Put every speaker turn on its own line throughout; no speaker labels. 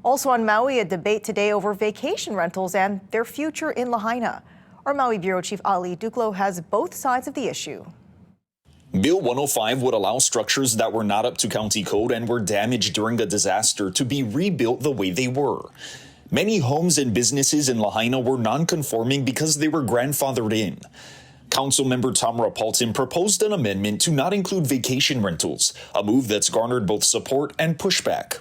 Also on Maui, a debate today over vacation rentals and their future in Lahaina. Our Maui Bureau Chief Ali Duclo has both sides of the issue.
Bill 105 would allow structures that were not up to county code and were damaged during a disaster to be rebuilt the way they were. Many homes and businesses in Lahaina were non-conforming because they were grandfathered in. Councilmember Tamara Paulton proposed an amendment to not include vacation rentals, a move that's garnered both support and pushback.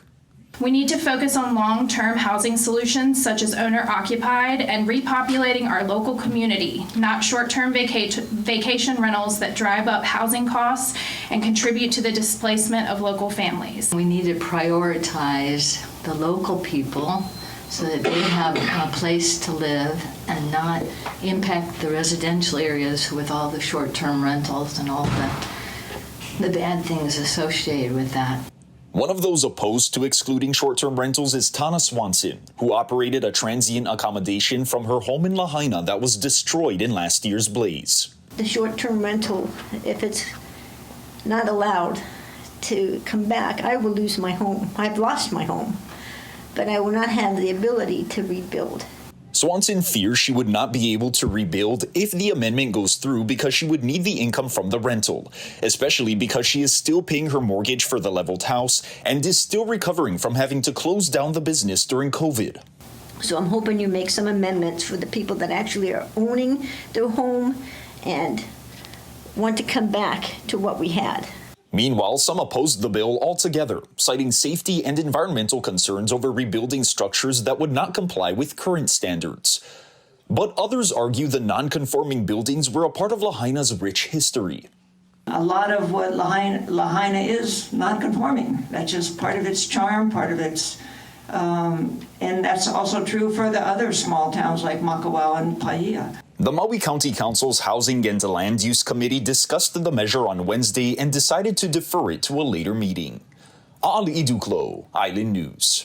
We need to focus on long-term housing solutions such as owner-occupied and repopulating our local community, not short-term vacation rentals that drive up housing costs and contribute to the displacement of local families.
We need to prioritize the local people so that they have a place to live and not impact the residential areas with all the short-term rentals and all the bad things associated with that.
One of those opposed to excluding short-term rentals is Tana Swanson, who operated a transient accommodation from her home in Lahaina that was destroyed in last year's blaze.
The short-term rental, if it's not allowed to come back, I will lose my home. I've lost my home, but I will not have the ability to rebuild.
Swanson fears she would not be able to rebuild if the amendment goes through because she would need the income from the rental, especially because she is still paying her mortgage for the leveled house and is still recovering from having to close down the business during COVID.
So I'm hoping you make some amendments for the people that actually are owning their home and want to come back to what we had.
Meanwhile, some opposed the bill altogether, citing safety and environmental concerns over rebuilding structures that would not comply with current standards. But others argue the non-conforming buildings were a part of Lahaina's rich history.
A lot of what Lahaina is non-conforming. That's just part of its charm, part of its, and that's also true for the other small towns like Makawao and Paia.
The Maui County Council's Housing and Land Use Committee discussed the measure on Wednesday and decided to defer it to a later meeting. Ali Duclo, Island News.